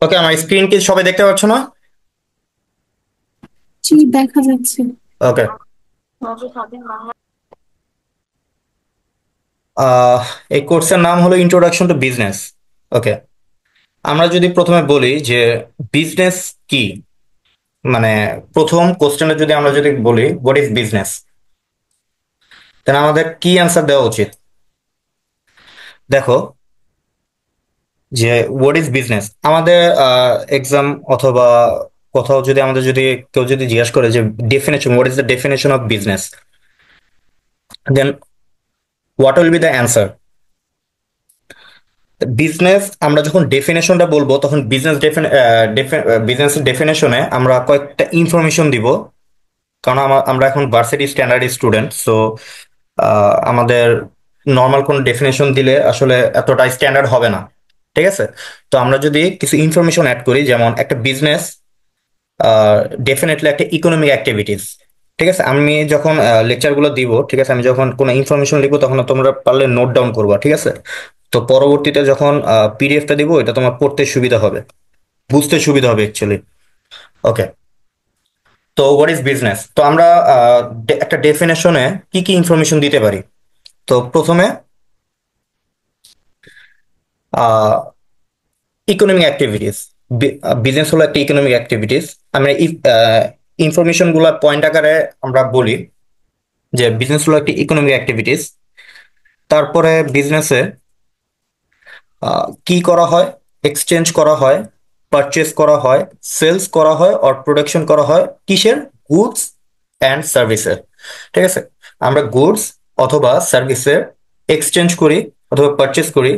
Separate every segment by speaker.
Speaker 1: ওকে, আমার স্ক্রিন কি সবাই দেখতে পাচ্ছ না?
Speaker 2: জি, দেখা যাচ্ছে।
Speaker 1: ওকে। আহ এই কোর্সের নাম হলো ইন্ট্রোডাকশন টু বিজনেস। ওকে, আমরা যদি প্রথমে বলি যে বিজনেস কি, মানে প্রথম কোশ্চেনে যদি আমরা যদি বলি হোয়াট ইজ বিজনেস, তাহলে আমাদের কি অ্যান্সার দেওয়া উচিত? দেখো, যে হোয়াট ইজ বিজনেস আমাদের এক্সাম অথবা কোথাও যদি আমাদের যদি কেউ যদি জিজ্ঞেস করে যে definition, what is the definition of business, then what will be the answer? Business আমরা যখন ডেফিনেশনটা বলবো তখন বিজনেস ডেফিনেশনে আমরা কয়েকটা ইনফরমেশন দিব। কারণ আমরা এখন ভার্সিটি স্ট্যান্ডার্ড স্টুডেন্ট, সো আমাদের নর্মাল কোন ডেফিনেশন দিলে আসলে এতটা স্ট্যান্ডার্ড হবে না। ঠিক আছে, তো আমরা যদি কিছু ইনফরমেশন অ্যাড করি, যেমন একটা বিজনেস ডেফিনেটলি একটা ইকোনমিক অ্যাক্টিভিটিস। ঠিক আছে, আমি যখন লেকচার গুলো দিব, ঠিক আছে, আমি যখন কোনো ইনফরমেশন লিখবো তখন তোমরা পারলে নোট ডাউন করবা, ঠিক আছে? তো পরবর্তীতে যখন পিডিএফটা দিব, এটা তোমার পড়তে সুবিধা হবে, বুঝতে সুবিধা হবে অ্যাকচুয়ালি। ওকে, তো হোয়াট ইজ বিজনেস, তো আমরা একটা ডেফিনেশনে কি কি ইনফরমেশন দিতে পারি? তো প্রথমে ইকোনমিক অ্যাক্টিভিটিস। বিজনেস হলো একটা ইকোনমিক অ্যাক্টিভিটিস। আমরা ইনফরমেশন গুলা পয়েন্ট আকারে আমরা বলি যে বিজনেস হলো একটা ইকোনমিক অ্যাক্টিভিটিস। তারপরে বিজনেসে কি করা হয়? এক্সচেঞ্জ করা হয়, পারচেস করা হয়, সেলস করা হয়, আর প্রোডাকশন করা হয় কিসের? গুডস অ্যান্ড সার্ভিসের। ঠিক আছে, আমরা গুডস অথবা সার্ভিসের এক্সচেঞ্জ করি অথবা পারচেস করি।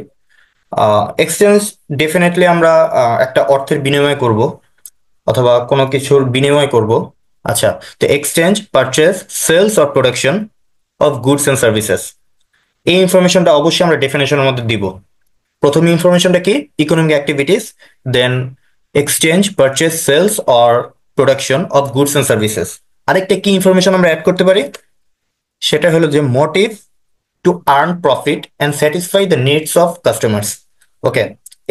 Speaker 1: এক্সচেঞ্জ ডেফিনেটলি আমরা একটা অর্থের বিনিময় করব অথবা কোনো কিছুর বিনিময় করব। আচ্ছা, তো exchange, purchase, sales or production of goods and services, এই ইনফরমেশনটা অবশ্যই আমরা ডেফিনেশনের মধ্যে দিব। প্রথম ইনফরমেশনটা কি? Economic activities, then exchange, purchase, sales or production of goods and services. আরেকটা কি ইনফরমেশন আমরা অ্যাড করতে পারি? সেটা হলো যে motive to earn profit and satisfy the needs of customers. Okay,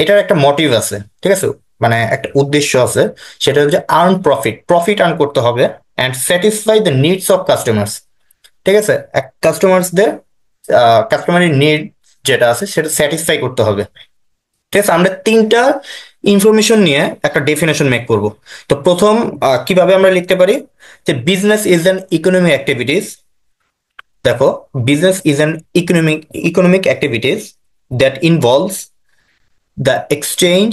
Speaker 1: এটার একটা মোটিভ আছে, ঠিক আছে, মানে একটা উদ্দেশ্য আছে। সেটা হচ্ছে আর্ন প্রফিট, প্রফিট আর্ন করতে হবে, and satisfy the needs of customers. ঠিক আছে, কাস্টমার্সদের কাস্টমারের নিড যেটা আছে সেটা স্যাটিসফাই করতে হবে। ঠিক আছে, আমরা তিনটা ইনফরমেশন নিয়ে একটা ডেফিনেশন মেক করব। তো প্রথম কিভাবে আমরা লিখতে পারি যে business is an economic activities. দেখো, business is an economic activities that involves the exchange,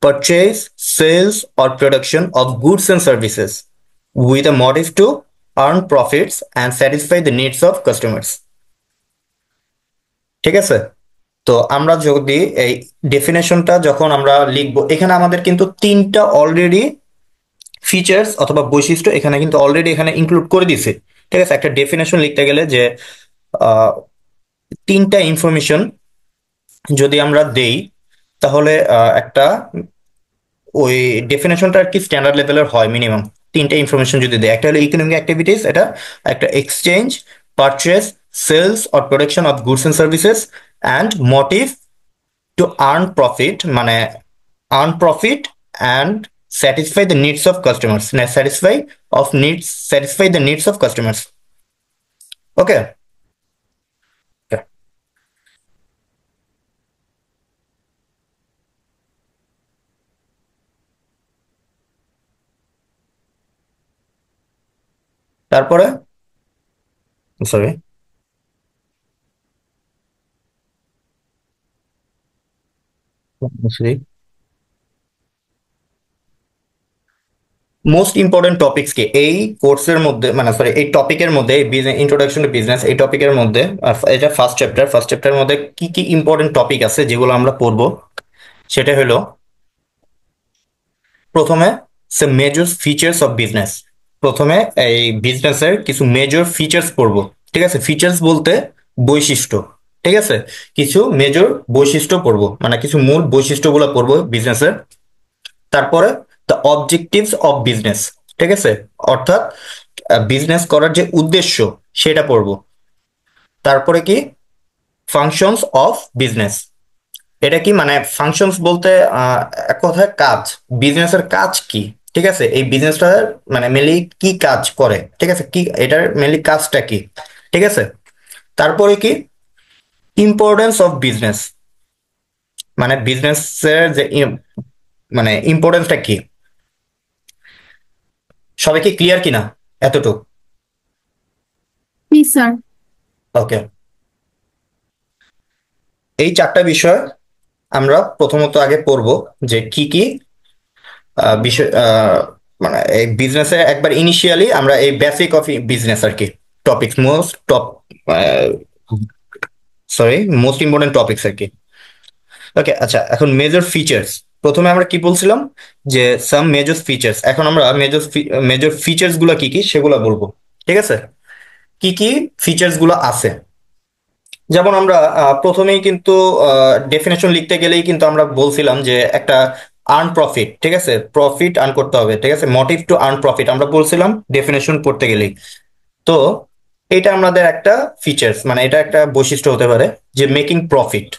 Speaker 1: purchase, sales or production of goods and services with a motive to earn profits and satisfy the needs of customers. ঠিক আছে, তো আমরা যদি এই ডেফিনেশনটা যখন আমরা লিখবো, এখানে আমাদের কিন্তু তিনটা অলরেডি ফিচার্স অথবা বৈশিষ্ট্য এখানে কিন্তু অলরেডি এখানে ইনক্লুড করে দিছে। ঠিক আছে, একটা ডেফিনেশন লিখতে গেলে যে আহ, তিনটা ইনফরমেশন যদি আমরা দেই, তাহলে একটা ওই ডেফিনেশনটা আর কি স্ট্যান্ডার্ড লেভেলের হয় মিনিমাম। তিনটা ইনফরমেশন যদি দেয়, একটা হলো ইকোনমিক অ্যাক্টিভিটিস, এটা একটা exchange, purchase, sales or production of goods and services, and motive to earn profit, মানে earn profit and satisfy the needs of customers, satisfy the needs of customers. Okay, তারপরে sorry, most important topics কি এই কোর্সের মধ্যে, মানে sorry এই টপিকের মধ্যে, ইন্ট্রোডাকশন টু বিজনেস এই টপিকের মধ্যে, এটা ফার্স্ট চ্যাপ্টারের মধ্যে কি কি ইম্পর্টেন্ট টপিক আছে যেগুলো আমরা পড়বো? সেটা হলো প্রথমে মেজর ফিচার্স অফ বিজনেস। প্রথমে এই বিজনেসের কিছু মেজর ফিচার্স পড়বো। ঠিক আছে, ফিচার্স বলতে বৈশিষ্ট্য। ঠিক আছে, কিছু মেজর বৈশিষ্ট্য পড়বো, মানে কিছু মূল বৈশিষ্ট্যগুলো পড়বো বিজনেসের। তারপরে দ্য অবজেক্টিভস অফ বিজনেস। ঠিক আছে, অর্থাৎ বিজনেস করার যে উদ্দেশ্য সেটা পড়বো। তারপরে কি? Functions of business. এটা কি মানে ফাংশনস বলতে এক কথায় কাজ, বিজনেসের কাজ কি, ঠিক আছে, এই বিজনেসটা মানে মেনলি কি কাজ করে, ঠিক আছে, কি এটার মেনলি কাজটা কি, ঠিক আছে। তারপরে কি ইম্পর্টেন্স অফ বিজনেস, মানে বিজনেসের যে মানে ইম্পর্টেন্সটা কি, সবাই কি ক্লিয়ার কিনা এতটুকু?
Speaker 2: জি স্যার।
Speaker 1: ওকে, এই চারটা বিষয় আমরা প্রথমত আগে পড়বো যে কি কি বিষয় মানে এই বিজনেসে একবার ইনিশিয়ালি আমরা এই বেসিক অফ বিজনেস আর কি, topic most top sorry most important topics আর কি। ওকে, আচ্ছা, এখন মেজর ফিচার্স। প্রথমে আমরা কি বলছিলাম যে সাম মেজর ফিচার্স, এখন আমরা মেজর ফিচার্স গুলো কি কি সেগুলো বলবো, ঠিক আছে। কি কি ফিচার্স গুলো আছে, যেমন আমরা প্রথমেই কিন্তু ডেফিনেশন লিখতে গেলেই কিন্তু আমরা বলছিলাম যে একটা আর্ন প্রফিট, ঠিক আছে, প্রফিট আর্ন করতে হবে, ঠিক আছে, মোটিভ টু আর্ন প্রফিট আমরা বলছিলাম ডেফিনেশন পড়তে গেলেই। তো এটা আমাদের একটা ফিচার্স, মানে এটা একটা বৈশিষ্ট্য হতে পারে যে মেকিং প্রফিট,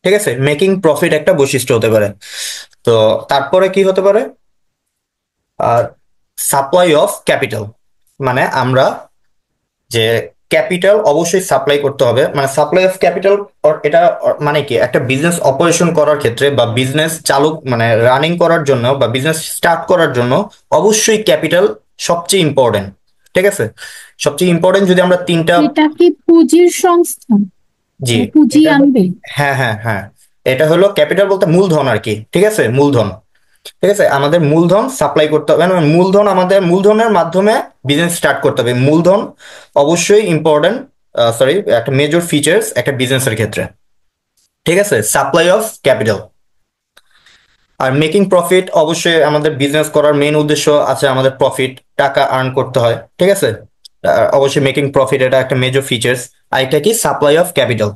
Speaker 1: ঠিক আছে, মেকিং প্রফিট একটা বৈশিষ্ট্য হতে পারে। তো তারপরে কি হতে পারে, আর সাপ্লাই অফ ক্যাপিটাল, মানে আমরা যে ক্যাপিটাল অবশ্যই সাপ্লাই করতে হবে, মানে সাপ্লাই অফ ক্যাপিটাল, এটা মানে কি একটা বিজনেস অপারেশন করার ক্ষেত্রে বা বিজনেস চালু মানে রানিং করার জন্য বা বিজনেস স্টার্ট করার জন্য অবশ্যই ক্যাপিটাল সবচেয়ে ইম্পর্টেন্ট, ঠিক আছে। সবচেয়ে ইম্পর্টেন্ট যদি আমরা তিনটা,
Speaker 2: এটা কি পুঁজির সংস্থা?
Speaker 1: জি,
Speaker 2: মানে পুঁজি
Speaker 1: এটা
Speaker 2: আনবে?
Speaker 1: হ্যাঁ হ্যাঁ হ্যাঁ, এটা হলো ক্যাপিটাল বলতে মূলধন আর কি, ঠিক আছে, মূলধন, ঠিক আছে, আমাদের মূলধন সাপ্লাই করতে হবে, মানে মূলধন, আমাদের মূলধনের মাধ্যমে বিজনেস স্টার্ট করতে হবে, মূলধন অবশ্যই ইম্পর্টেন্ট, সরি একটা মেজর ফিচার্স একটা বিজনেসের ক্ষেত্রে, ঠিক আছে, supply of capital. Are making profit, অবশ্যই আমাদের বিজনেস করার মেইন উদ্দেশ্য আছে আমাদের প্রফিট, টাকা আর্ন করতে হয়, ঠিক আছে। অবশ্যই মেকিং প্রফিট এটা একটা মেজর ফিচার্স। আর এটা কি সাপ্লাই অফ ক্যাপিটাল।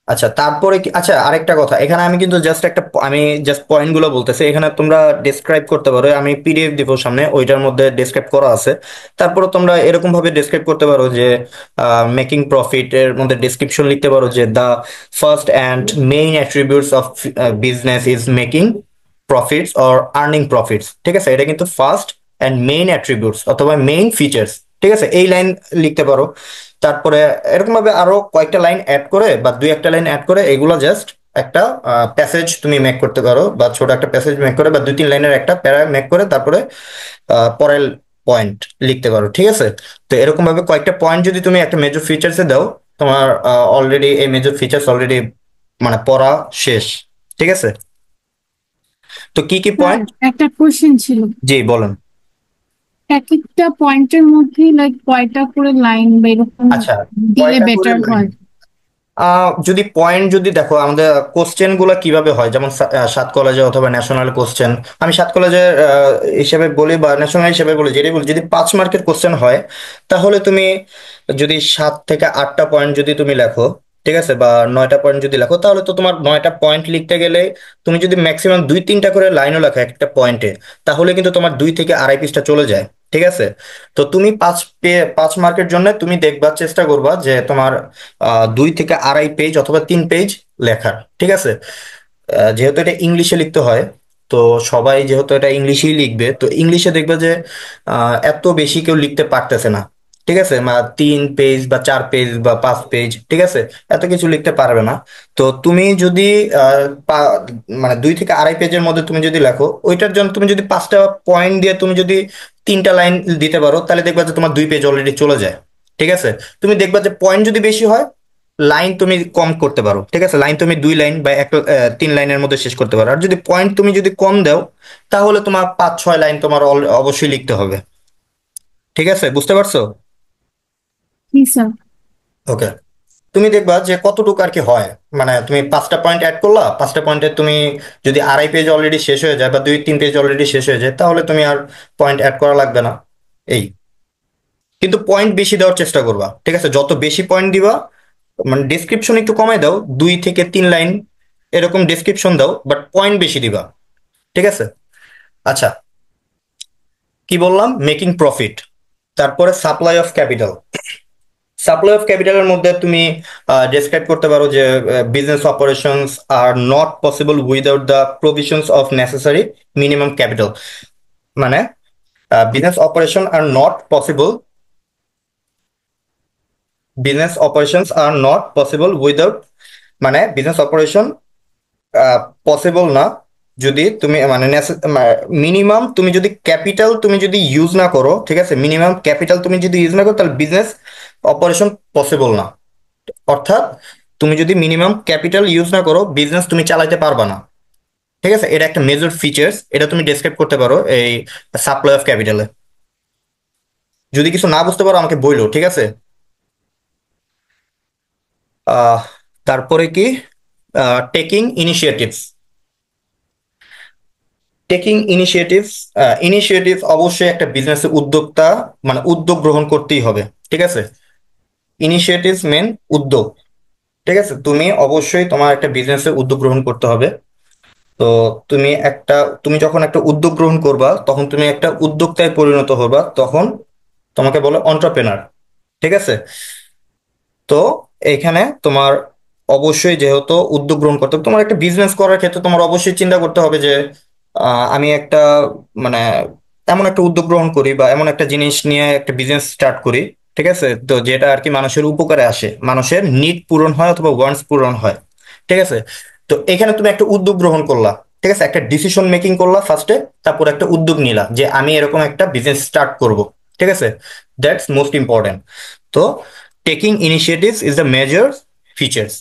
Speaker 1: আচ্ছা, তারপরে কি, আচ্ছা আরেকটা কথা, এখানে আমি কিন্তু জাস্ট একটা আমি জাস্ট পয়েন্ট গুলো বলতেছি, এখানে তোমরা ডেসক্রাইব করতে পারো, আমি পিডিএফ দিব সামনে, ওইটার মধ্যে ডেসক্রাইব করা আছে। তারপরে তোমরা এরকম ভাবে ডেসক্রাইব করতে পারো যে মেকিং প্রফিট এর মধ্যে ডেসক্রিপশন লিখতে পারো যে the first and main attributes of business is making profits or earning profits, ঠিক আছে, এটা কিন্তু ফার্স্ট অ্যান্ড মেইন অ্যাট্রিবিউটস অথবা মেইন ফিচার্স, ঠিক আছে, এই লাইন লিখতে পারো। তারপরে এরকম ভাবে আরো কয়েকটা লাইন অ্যাড করে বা দুই একটা লাইন অ্যাড করে এগুলো জাস্ট একটা প্যাসেজ তুমি মেক করতে পারো, বা ছোট একটা প্যাসেজ মেক করে বা দুই তিন লাইনের একটা প্যারা মেক করে তারপরে পরের পয়েন্ট লিখতে পারো, ঠিক আছে। তো এরকম ভাবে কয়েকটা পয়েন্ট যদি তুমি একটা মেজর ফিচার্সে দাও, তোমার অলরেডি এই মেজর ফিচার্স অলরেডি মানে পড়া শেষ, ঠিক আছে। তো কি কি
Speaker 2: স্যার,
Speaker 1: পয়েন্ট?
Speaker 2: একটা কোশ্চেন ছিল।
Speaker 1: জি বলেন।
Speaker 2: এক একটা পয়েন্টের মধ্যে লাইক কয়টা করে লাইন বা এরকম
Speaker 1: আচ্ছা,
Speaker 2: দিলে
Speaker 1: কয়টা করে
Speaker 2: বেটার
Speaker 1: লাইন?
Speaker 2: হয়?
Speaker 1: যদি পয়েন্ট যদি দেখো আমাদের কোশ্চেন গুলা কিভাবে হয়, যেমন সাত কলেজে অথবা ন্যাশনাল কোশ্চেন, আমি সাত কলেজের হিসেবে বলি বা ন্যাশনাল হিসেবে বলি, যেটাই বলি, যদি 5 মার্কের কোশ্চেন হয় তাহলে তুমি যদি 7 থেকে 8টা পয়েন্ট যদি তুমি লেখো, ঠিক আছে, বা 9টা পয়েন্ট যদি লেখো, তাহলে তো তোমার 9টা পয়েন্ট লিখতে গেলে তুমি যদি ম্যাক্সিমাম 2-3টা করে লাইনও লেখো একটা পয়েন্টে, তাহলে কিন্তু তোমার 2 থেকে আড়াই পৃষ্ঠা চলে যায়, ঠিক আছে। তো তুমি 5 মার্কের জন্য তুমি দেখবা, চেষ্টা করবা যে তোমার 2 থেকে আড়াই পেজ অথবা 3 পেজ লেখার, ঠিক আছে। যেহেতু এটা ইংলিশে লিখতে হয়, তো সবাই যেহেতু এটা ইংলিশেই লিখবে, তো ইংলিশে দেখবে যে এত বেশি কেউ লিখতে পারতেছে না, ঠিক আছে, 3 পেজ বা 4 পেজ বা 5 পেজ, ঠিক আছে, এত কিছু লিখতে পারবে না। তো তুমি যদি আহ, পা- মানে 2 থেকে আড়াই পেজের মধ্যে তুমি যদি লেখো, ওইটার জন্য তুমি যদি 5টা পয়েন্ট দিয়ে তুমি যদি 3টা লাইন দিতে পারো, তাহলে দেখবা যে তোমার 2 পেজ অলরেডি চলে যায়, ঠিক আছে। তুমি দেখবা যে পয়েন্ট যদি বেশি হয়, লাইন তুমি কম করতে পারো, ঠিক আছে, লাইন তুমি 2 লাইন বা 3 লাইনের মধ্যে শেষ করতে পারো। আর যদি পয়েন্ট তুমি যদি কম দাও, তাহলে তোমার 5-6 লাইন তোমার অবশ্যই লিখতে হবে, ঠিক আছে, বুঝতে পারছো?
Speaker 2: জি স্যার।
Speaker 1: ওকে, তুমি দেখবা যে কতটুকু আর কি হয়, মানে তুমি 5টা পয়েন্ট অ্যাড করলা, 5টা পয়েন্টে তুমি যদি আড়াই পেজ অলরেডি শেষ হয়ে যায় বা 2-3 পেজ অলরেডি শেষ হয়ে যায়, তাহলে তুমি আর পয়েন্ট অ্যাড করা লাগবে না, এই। কিন্তু পয়েন্ট বেশি দেওয়ার চেষ্টা করবা, ঠিক আছে, যত বেশি পয়েন্ট দিবা, মানে ডেসক্রিপশন একটু কমাই দাও, 2 থেকে 3 লাইন এরকম ডেসক্রিপশন দাও, বাট পয়েন্ট বেশি দিবা, ঠিক আছে। আচ্ছা, কি বললাম, মেকিং প্রফিট, তারপরে supply of capital. Supply of ক্যাপিটালের মধ্যে তুমি ডেসক্রাইব করতে পারো যে business operations are not possible without the provisions of necessary minimum capital. মানে business operation are not possible, business operations are not possible without, মানে business operation possible না যদি তুমি মানে মিনিমাম তুমি যদি ক্যাপিটাল তুমি যদি ইউজ না করো, ঠিক আছে, মিনিমাম ক্যাপিটাল তুমি যদি ইউজ না করো তাহলে বিজনেস অপারেশন পসিবল না। অর্থাৎ তুমি যদি মিনিমাম ক্যাপিটাল ইউজ না করো বিজনেস তুমি চালাতে পারবা না। ঠিক আছে, এটা একটা মেজর ফিচার্স, এটা তুমি ডেসক্রাইব করতে পারো এই সাপ্লাই অফ ক্যাপিটালে। যদি কিছু না বুঝতে পারো আমাকে বইলো, ঠিক আছে। আহ তারপরে কি, taking initiatives. Taking initiatives, initiative অবশ্যই একটা বিজনেসের উদ্যোক্তা মানে উদ্যোগ গ্রহণ করতেই হবে, ঠিক আছে। ইনিশিয়েটিভস মেন উদ্যোগ, ঠিক আছে, তুমি অবশ্যই তোমার একটা বিজনেসের উদ্যোগ গ্রহণ করতে হবে। তো তুমি যখন একটা উদ্যোগ গ্রহণ করবা তখন তুমি একটা উদ্যোক্তায় পরিণত হবা, তখন তোমাকে বলে অন্টারপ্রেনার, ঠিক আছে। তো এখানে তোমার অবশ্যই যেহেতু উদ্যোগ গ্রহণ করতে হবে, তোমার একটা বিজনেস করার ক্ষেত্রে তোমার অবশ্যই চিন্তা করতে হবে যে আমি একটা মানে এমন একটা উদ্যোগ গ্রহণ করি বা এমন একটা জিনিস নিয়ে একটা বিজনেস স্টার্ট করি, ঠিক আছে, তো যেটা আর কি মানুষের উপকারে আসে, মানুষের নিড পূরণ হয় অথবা ওয়ান্টস পূরণ হয়, ঠিক আছে। তো এখানে তুমি একটা উদ্যোগ গ্রহণ করলা, ঠিক আছে, একটা ডিসিশন মেকিং করলা ফার্স্টে, তারপর একটা উদ্যোগ নিলা যে আমি এরকম একটা বিজনেস স্টার্ট করব, ঠিক আছে। That's most important. তো taking initiatives is the major features,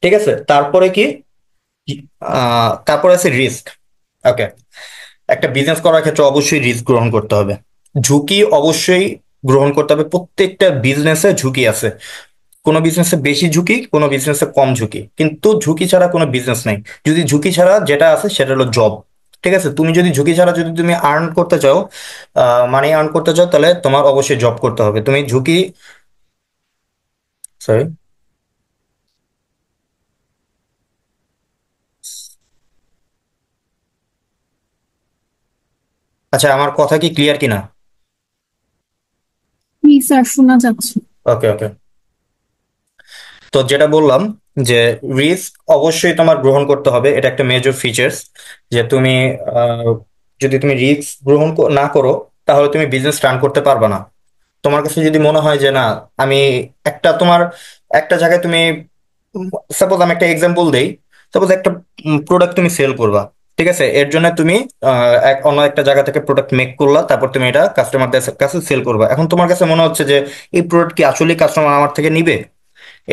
Speaker 1: ঠিক আছে। তারপরে কি, তারপরে আছে রিস্ক। ওকে, একটা বিজনেস করার ক্ষেত্রে অবশ্যই রিস্ক গ্রহণ করতে হবে, ঝুঁকি অবশ্যই গ্রহণ করতে হবে। প্রত্যেকটা বিজনেসে ঝুঁকি আছে, কোনো বিজনেসে বেশি ঝুঁকি, কোনো বিজনেসে কম ঝুঁকি, কিন্তু ঝুঁকি ছাড়া কোনো বিজনেস নাই। যদি ঝুঁকি ছাড়া যেটা আছে সেটা হলো জব, ঠিক আছে। তুমি যদি ঝুঁকি ছাড়া যদি তুমি আর্ন করতে চাও, মানি আর্ন করতে চাও, তাহলে তোমার অবশ্যই জব করতে হবে। তুমি ঝুঁকি, সরি, আচ্ছা আমার কথা কি ক্লিয়ার কিনা?
Speaker 2: জি স্যার, শোনা যাচ্ছে।
Speaker 1: ওকে ওকে। তো যেটা বললাম যে রিস্ক অবশ্যই তোমার গ্রহণ করতে হবে, এটা একটা মেজর ফিচার্স। যে তুমি আহ, যদি তুমি রিস্ক গ্রহণ না করো তাহলে তুমি বিজনেস রান করতে পারবে না। তোমার কাছে যদি মনে হয় যে না আমি তোমার একটা জায়গায় তুমি, সাপোজ আমি একটা এক্সাম্পল দেই, সাপোজ একটা প্রোডাক্ট তুমি সেল করবা, ঠিক আছে, এর জন্য তুমি অন্য একটা জায়গা থেকে প্রোডাক্ট মেক করলা, তারপর তুমি এটা কাস্টমারদের কাছে সেল করবা। এখন তোমার কাছে মনে হচ্ছে যে এই প্রোডাক্ট কি আসলে কাস্টমার আমার থেকে নিবে,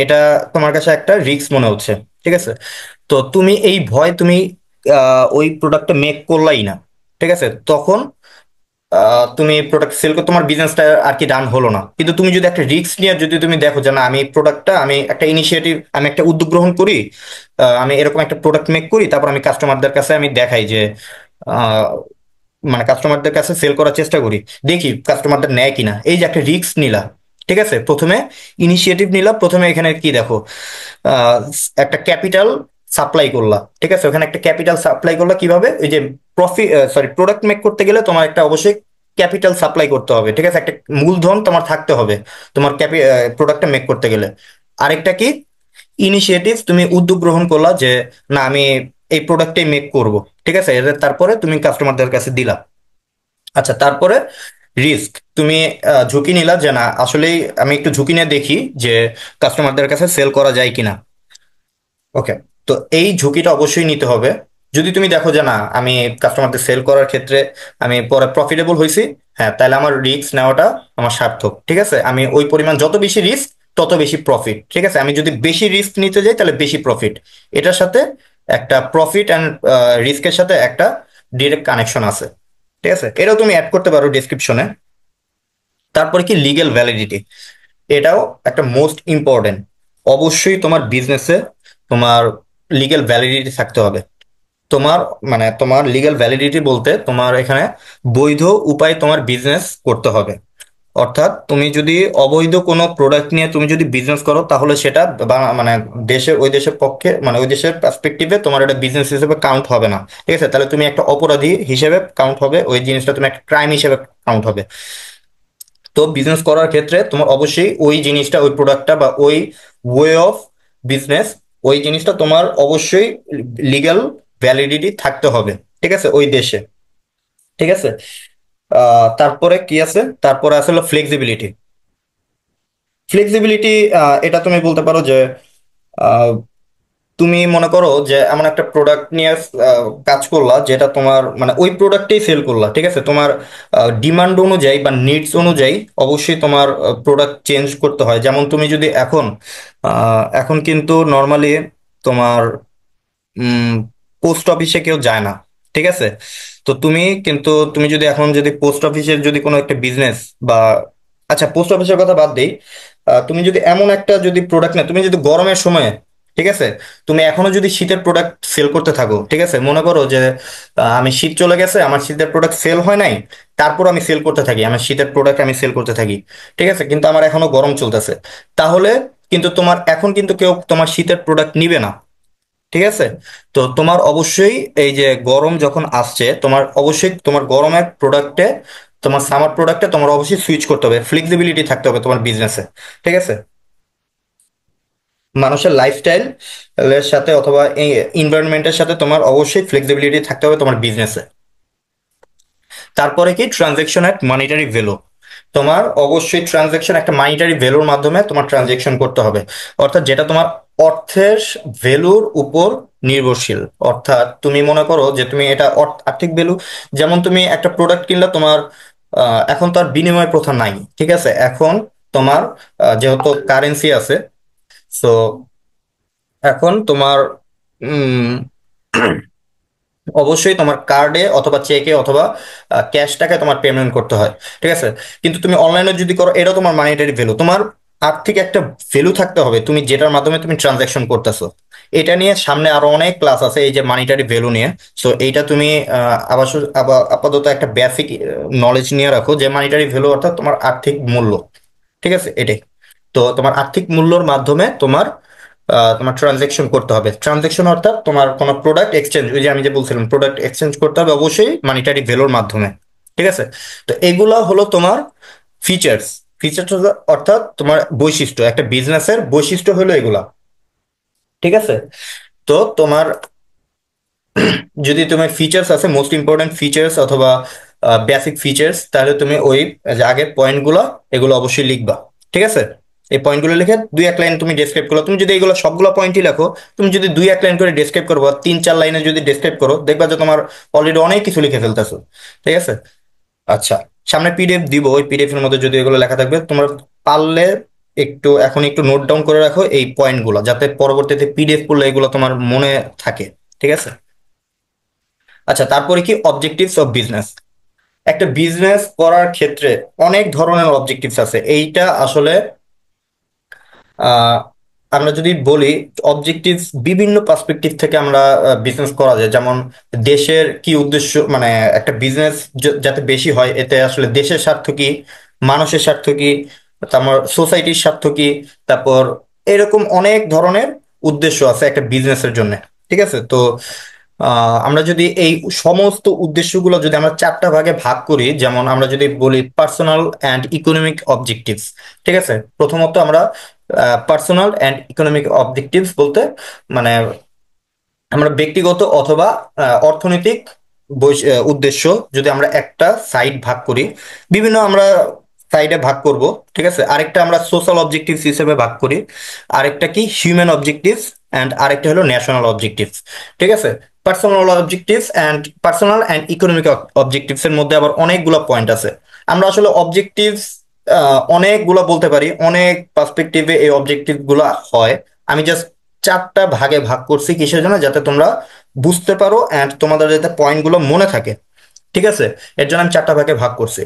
Speaker 1: এটা তোমার কাছে একটা রিস্ক মনে হচ্ছে, ঠিক আছে। তো তুমি এই ভয় তুমি ওই প্রোডাক্টটা মেক করলাই না, ঠিক আছে, তখন তুমি প্রোডাক্ট সেল করে তোমার বিজনেসটা আর কি রান হলো না। কিন্তু তুমি যদি একটা রিস্ক নিয়ে যদি তুমি দেখো যে না আমি প্রোডাক্টটা আমি একটা ইনিশিয়েটিভ আমি একটা উদ্যোগ গ্রহণ করি, আমি এরকম একটা প্রোডাক্ট মেক করি, তারপর আমি কাস্টমারদের কাছে আমি দেখাই যে আহ, মানে কাস্টমারদের কাছে সেল করার চেষ্টা করি, দেখি কাস্টমারদের নেয় কিনা, এই যে একটা রিস্ক নিলা, ঠিক আছে, প্রথমে ইনিশিয়েটিভ নিলা, প্রথমে এখানে কি দেখো, আহ, একটা ক্যাপিটাল সাপ্লাই করলা, ঠিক আছে, ওখানে একটা ক্যাপিটাল সাপ্লাই করলা কিভাবে, ওই যে প্রফিট সরি প্রোডাক্ট মেক করতে গেলে তোমার একটা অবশ্যই ক্যাপিটাল সাপ্লাই করতে হবে, ঠিক আছে, একটা মূলধন তোমার থাকতে হবে তোমার প্রোডাক্টটা মেক করতে গেলে। আরেকটা কি, ইনিশিয়েটিভ, তুমি উদ্যোগ গ্রহণ করলা যে না আমি এই প্রোডাক্টটাই মেক করব, ঠিক আছে, তারপরে তুমি কাস্টমারদের কাছে দিলা। আচ্ছা, তারপরে রিস্ক, তুমি ঝুঁকি নিলা যে না আসলেই আমি একটু ঝুঁকি নিয়ে দেখি যে কাস্টমারদের কাছে সেল করা যায় কিনা। ওকে, তো এই ঝুঁকিটা অবশ্যই নিতে হবে। যদি তুমি দেখো যে না আমি কাস্টমারদের সেল করার ক্ষেত্রে আমি পরে প্রফিটেবল হয়েছি, হ্যাঁ তাহলে আমার রিস্ক নেওয়াটা আমার সার্থক, ঠিক আছে। আমি ওই পরিমাণ যত বেশি রিস্ক তত বেশি প্রফিট, ঠিক আছে। আমি যদি বেশি রিস্ক নিতে যাই তাহলে বেশি প্রফিট। এটার সাথে একটা প্রফিট অ্যান্ড রিস্কের সাথে একটা ডিরেক্ট কানেকশন আছে, ঠিক আছে, এটাও তুমি অ্যাড করতে পারো ডিসক্রিপশনে। তারপরে কি লিগ্যাল ভ্যালিডিটি, এটাও একটা মোস্ট ইম্পর্টেন্ট। অবশ্যই তোমার বিজনেসে তোমার লিগ্যাল ভ্যালিডিটি থাকতে হবে। তোমার মানে তোমার লিগ্যাল ভ্যালিডিটি বলতে তোমার এখানে বৈধ উপায় তোমার বিজনেস করতে হবে। অর্থাৎ তুমি যদি অবৈধ কোনো প্রোডাক্ট নিয়ে তুমি যদি বিজনেস করো তাহলে সেটা মানে ওই দেশের পক্ষে মানে ওই দেশের পার্সপেক্টিভে তোমার এটা বিজনেস হিসেবে কাউন্ট হবে না, ঠিক আছে, তাহলে তুমি একটা অপরাধী হিসেবে কাউন্ট হবে, ওই জিনিসটা তুমি একটা ক্রাইম হিসেবে কাউন্ট হবে। তো বিজনেস করার ক্ষেত্রে তোমার অবশ্যই ওই জিনিসটা, ওই প্রোডাক্টটা বা ওই ওয়ে অফ বিজনেস, ওই জিনিসটা তোমার অবশ্যই লিগ্যাল ভ্যালিডিটি থাকতে হবে, ঠিক আছে, ওই দেশে। ঠিক আছে। তারপরে কি আছে, তারপরে আসলে ফ্লেক্সিবিলিটি। ফ্লেক্সিবিলিটি, এটা তুমি বলতে পারো যে আহ, তুমি মনে করো যে এমন একটা প্রোডাক্ট নিয়ে কাজ করলা, যেটা তোমার মানে ওই প্রোডাক্টটাই সেল করলা, ঠিক আছে, তোমার ডিমান্ড অনুযায়ী বা নিডস অনুযায়ী অবশ্যই তোমার প্রোডাক্ট চেঞ্জ করতে হয়। যেমন তুমি যদি এখন এখন কিন্তু নর্মালি তোমার পোস্ট অফিসে কেউ যায় না, ঠিক আছে। তো তুমি যদি এখন যদি পোস্ট অফিসের যদি কোনো একটা বিজনেস বা, আচ্ছা পোস্ট অফিসের কথা বাদ দেই, তুমি যদি এমন একটা যদি প্রোডাক্ট না, তুমি যদি গরমের সময়, ঠিক আছে, তুমি এখনো যদি শীতের প্রোডাক্ট সেল করতে থাকো, ঠিক আছে, মনে করো যে আমি শীত চলে গেছে, আমার শীতের প্রোডাক্ট সেল হয় নাই, তারপর আমি সেল করতে থাকি, আমার শীতের প্রোডাক্ট আমি সেল করতে থাকি, ঠিক আছে, কিন্তু আমার এখনো গরম চলতেছে, তাহলে কিন্তু তোমার এখন কিন্তু কেউ তোমার শীতের প্রোডাক্ট নিবে না, ঠিক আছে। তো তোমার অবশ্যই এই যে গরম যখন আসছে, তোমার অবশ্যই তোমার গরমের প্রোডাক্টে, তোমার সামার প্রোডাক্টে তোমার অবশ্যই সুইচ করতে হবে, ফ্লেক্সিবিলিটি থাকতে হবে তোমার বিজনেসে, ঠিক আছে। মানুষের লাইফস্টাইল এর সাথে অথবা এই এনভায়রনমেন্টের সাথে তোমার অবশ্যই ফ্লেক্সিবিলিটি থাকতে হবে তোমার বিজনেসে। তারপরে কি ট্রানজেকশন এট মানিটারি ভ্যালু, তোমার অবশ্যই ট্রানজেকশন একটা মানিটারি ভ্যালুর মাধ্যমে তোমার ট্রানজেকশন করতে হবে, অর্থাৎ যেটা তোমার অর্থের ভ্যালুর উপর নির্ভরশীল। অর্থাৎ তুমি মনে করো যে তুমি এটা আর্থিক ভ্যালু, যেমন তুমি একটা প্রোডাক্ট কিনলে, তোমার এখন তার বিনিময় প্রথা নাই, ঠিক আছে, এখন তোমার যেহেতু কারেন্সি আছে, সো এখন তোমার উম অবশ্যই তোমার কার্ডে অথবা চেকে অথবা ক্যাশ টাকায় তোমার পেমেন্ট করতে হয়, ঠিক আছে। কিন্তু তুমি অনলাইনে যদি করো, এটা তোমার মানিটারি ভ্যালু, তোমার আর্থিক একটা ভ্যালু থাকতে হবে তুমি যেটার মাধ্যমে তুমি ট্রানজাকশন করতেছো। এটা নিয়ে সামনে আরো অনেক ক্লাস আছে এই যে মানিটারি ভ্যালু নিয়ে। সো এইটা তুমি আপাতত একটা বেসিক নলেজ নিয়ে রাখো যে মানিটারি ভ্যালু অর্থাৎ তোমার আর্থিক মূল্য, ঠিক আছে, এটাই। তো তোমার আর্থিক মূল্যর মাধ্যমে তোমার ট্রানজেকশন করতে হবে। ট্রানজেকশন অর্থাৎ তোমার কোনো প্রোডাক্ট এক্সচেঞ্জ, ওই যে আমি যে বলছিলাম প্রোডাক্ট এক্সচেঞ্জ করতে হবে অবশ্যই মানিটারি ভ্যালুর মাধ্যমে, ঠিক আছে। তো এগুলা হলো তোমার ফিচার্স। ফিচার্স অর্থাৎ তোমার বৈশিষ্ট্য, একটা বিজনেসের বৈশিষ্ট্য হলো এগুলা, ঠিক আছে। তো তোমার যদি তোমার ফিচার্স আছে, মোস্ট ইম্পর্টেন্ট ফিচার্স অথবা বেসিক ফিচার্স, তাহলে তুমি ওই যে আগের পয়েন্টগুলো এগুলো অবশ্যই লিখবা, ঠিক আছে। এই পয়েন্টগুলো লিখে দুই এক লাইন তুমি ডেসক্রাইব করো। তুমি যদি এগুলো সবগুলো পয়েন্টই লেখো, তুমি যদি দুই এক লাইন করে ডেসক্রাইব করবো, তিন চার লাইনে যদি ডেসক্রাইব করো, দেখবা যে তোমার অলরেডি অনেক কিছু লিখে ফেলতেছো, ঠিক আছে। আচ্ছা, সামনে পিডিএফ দিব, ওই পিডিএফ এর মধ্যে যদি এগুলো লেখা থাকবে, তোমার পারলে একটু এখন একটু নোট ডাউন করে রাখো এই পয়েন্টগুলো, যাতে পরবর্তীতে পিডিএফ পড়লে এগুলো তোমার মনে থাকে, ঠিক আছে। আচ্ছা, তারপরে কি অবজেক্টিভস অফ বিজনেস। একটা বিজনেস করার ক্ষেত্রে অনেক ধরনের অবজেক্টিভস আছে। এইটা আসলে আহ, আমরা যদি বলি অবজেক্টিভস বিভিন্ন পার্সপেক্টিভ থেকে আমরা বিজনেস করা যায়। যেমন দেশের কি উদ্দেশ্য, মানে একটা বিজনেস যাতে বেশি হয়, এতে আসলে দেশের স্বার্থ কি, মানুষের স্বার্থ কি, তারপর সোসাইটির স্বার্থ কি, তারপর এরকম অনেক ধরনের উদ্দেশ্য আছে একটা বিজনেসের জন্য, ঠিক আছে। তো আমরা যদি এই সমস্ত উদ্দেশ্যগুলো যদি আমরা চারটা ভাগে ভাগ করি, যেমন আমরা যদি বলি পার্সোনাল অ্যান্ড ইকোনমিক অবজেক্টিভস, ঠিক আছে। প্রথমত আমরা পার্সোনাল অ্যান্ড ইকোনমিক অবজেক্টিভস বলতে মানে আমরা ব্যক্তিগত অথবা অর্থনৈতিক উদ্দেশ্য যদি আমরা একটা সাইড ভাগ করি, বিভিন্ন আমরা সাইডে ভাগ করব, ঠিক আছে। আরেকটা আমরা সোশ্যাল অবজেক্টিভস হিসেবে ভাগ করি, আরেকটা কি হিউম্যান অবজেক্টিভস, অ্যান্ড আরেকটা হলো ন্যাশনাল অবজেক্টিভস, ঠিক আছে। পার্সোনাল অ্যান্ড ইকোনমিক অবজেক্টিভস এর মধ্যে আবার অনেকগুলো পয়েন্ট আছে। আমরা আসলে অবজেক্টিভস অনেকগুলো বলতে পারি, অনেক পার্সপেক্টিভে এই অবজেক্টিভ গুলো হয়। আমি জাস্ট চারটা ভাগে ভাগ করছি কিসের জন্য, যাতে তোমরা বুঝতে পারো অ্যান্ড তোমাদের যাতে পয়েন্ট গুলো মনে থাকে, ঠিক আছে। এর জন্য আমি চারটা ভাগে ভাগ করছি।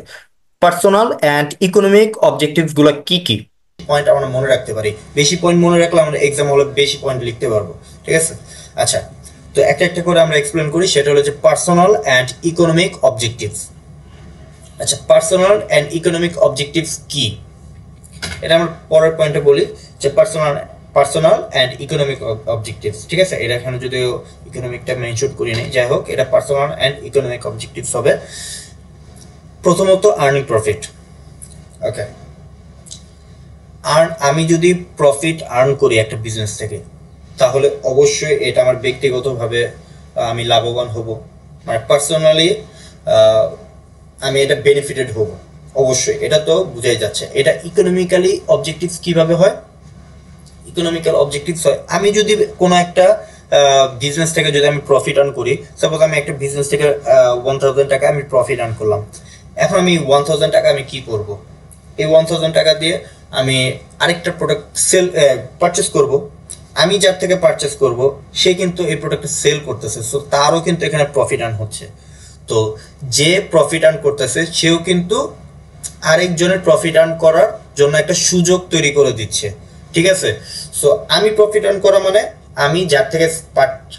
Speaker 1: পার্সোনাল অ্যান্ড ইকোনমিক অবজেক্টিভস গুলো কি কি পয়েন্ট আমরা মনে রাখতে পারি, বেশি পয়েন্ট মনে রাখলে আমরা এক্সাম হলে বেশি পয়েন্ট লিখতে পারবো, ঠিক আছে। আচ্ছা, তো একটা একটা করে আমরা এক্সপ্লেন করি। সেটা হলো যে পার্সোনাল অ্যান্ড ইকোনমিক অবজেক্টিভস। আচ্ছা, পার্সোনাল অ্যান্ড ইকোনমিক অবজেক্টিভস কি, এটা আমরা পরের পয়েন্টে বলি যে পার্সোনাল অ্যান্ড ইকোনমিক অবজেক্টিভস, ঠিক আছে। এটা এখানে যদিও ইকোনমিকটা মেনশন করি নাই, যাই হোক, এটা পার্সোনাল অ্যান্ড ইকোনমিক অবজেক্টিভস হবে। প্রথমত আর্নিং প্রফিট। ওকে, আর আমি যদি প্রফিট আর্ন করি একটা বিজনেস থেকে, তাহলে অবশ্যই এটা আমার ব্যক্তিগতভাবে আমি লাভবান হব, মানে পার্সোনালি আমি এটা বেনিফিটেড হব। অবশ্যই এটা তো বুঝাই যাচ্ছে। এটা ইকোনমিক্যালি অবজেক্টিভস কিভাবে হয়? ইকোনমিক্যাল অবজেক্টিভস হয় আমি যদি কোনো একটা বিজনেস থেকে যদি আমি প্রফিট আর্ন করি, সাপোজ আমি একটা বিজনেস থেকে 1000 টাকা আমি প্রফিট আর্ন করলাম। এখন আমি 1000 টাকা আমি কি করব? এই 1000 টাকা দিয়ে আমি আরেকটা প্রোডাক্ট পারচেস করব। আমি যার থেকে পারচেস করব সে কিন্তু এই প্রোডাক্টটা সেল করতেছে, সো তারও কিন্তু এখানে প্রফিট আর্ন হচ্ছে। তো যে প্রফিট আর্ন করতেছে সেও কিন্তু আরেকজনের প্রফিট আর্ন করার জন্য একটা সুযোগ তৈরি করে দিচ্ছে। ঠিক আছে? সো আমি প্রফিট আর্ন করা মানে আমি যার থেকে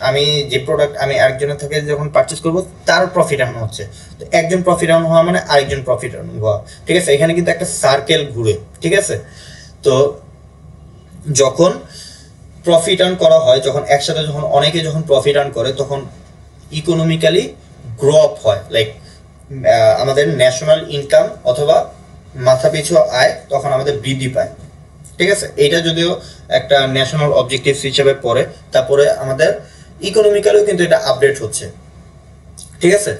Speaker 1: আমি যে প্রোডাক্ট আমি আরেকজনের থেকে যখন পারচেস করব তার প্রফিট আর্ন হচ্ছে। তো একজন প্রফিট আর্ন হওয়া মানে আরেকজন প্রফিট আর্ন হওয়া। ঠিক আছে? এখানে কিন্তু একটা সার্কেল ঘুরে। ঠিক আছে? তো যখন প্রফিট আর্ন করা হয়, যখন একসাথে যখন অনেকে যখন প্রফিট আর্ন করে, তখন ইকোনমিক্যালি গ্রো আপ হয়, লাইক আমাদের ন্যাশনাল ইনকাম অথবা মাথা পিছু আয় তখন আমাদের বৃদ্ধি পায়। ঠিক আছে? এইটা যদিও একটা ন্যাশনাল অবজেক্টিভ হিসেবে পড়ে, তারপরে আমাদের ইকোনমিক্যালিও কিন্তু এটা আপডেট হচ্ছে। ঠিক আছে?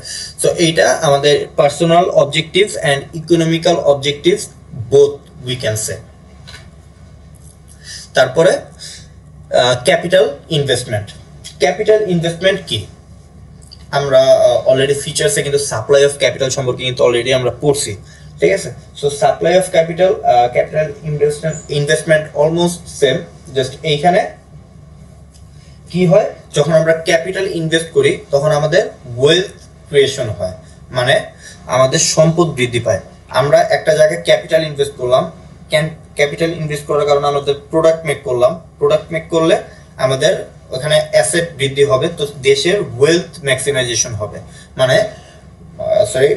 Speaker 1: সো এইটা আমাদের personal objectives and economical objectives both we can say. তারপরে ক্যাপিটাল ইনভেস্টমেন্ট। ক্যাপিটাল ইনভেস্টমেন্ট কি? আমরা অলরেডি ফিচার্সে কিন্তু সাপ্লাই অফ ক্যাপিটাল সম্পর্কে কিন্তু অলরেডি আমরা পড়ছি। ঠিক আছে? So supply of capital, capital investment almost same, just এইখানে কি হয়, যখন আমরা ক্যাপিটাল ইনভেস্ট করি তখন আমাদের ওয়েলথ ক্রিয়েশন হয়, মানে আমাদের সম্পদ বৃদ্ধি পায়। আমরা একটা জায়গায় ক্যাপিটাল ইনভেস্ট করলাম, ক্যাপিটাল ইনভেস্ট করার কারণে আমাদের প্রোডাক্ট মেক করলাম, প্রোডাক্ট মেক করলে আমাদের ওখানে অ্যাসেট বৃদ্ধি হবে, তো দেশের ওয়েলথ ম্যাক্সিমাইজেশন হবে, মানে সরি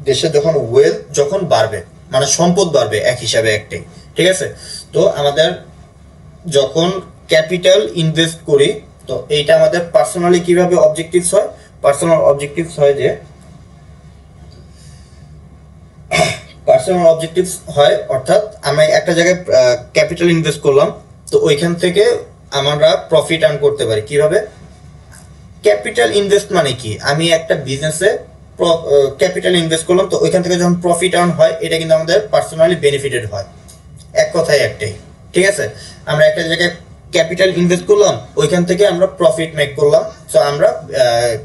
Speaker 1: দেশের যখন ওয়েলথ যখন বাড়বে মানে সম্পদ বাড়বে এক হিসাবে একটাই। ঠিক আছে? তো আমাদের যখন ক্যাপিটাল ইনভেস্ট করি, তো এইটা আমাদের পার্সোনালি কিভাবে অবজেক্টিভস হয়? পার্সোনাল অবজেক্টিভস হয় যে পার্সোনাল অবজেক্টিভস হয় অর্থাৎ আমি একটা জায়গায় ক্যাপিটাল ইনভেস্ট করলাম, তো ওইখান থেকে আমরা প্রফিট আর্ন করতে পারি কিভাবে? ক্যাপিটাল ইনভেস্ট মানে কি? আমি একটা বিজনেসে ক্যাপিটাল ইনভেস্ট করলাম, তো ওইখান থেকে যখন প্রফিট আর্ন হয় এটা কিন্তু আমাদের পার্সোনালি বেনিফিটেড হয়। এক কথায় একটাই। ঠিক আছে? আমরা একটা জায়গায় ক্যাপিটাল ইনভেস্ট করলাম, ওইখান থেকে আমরা প্রফিট মেক করলাম, সো আমরা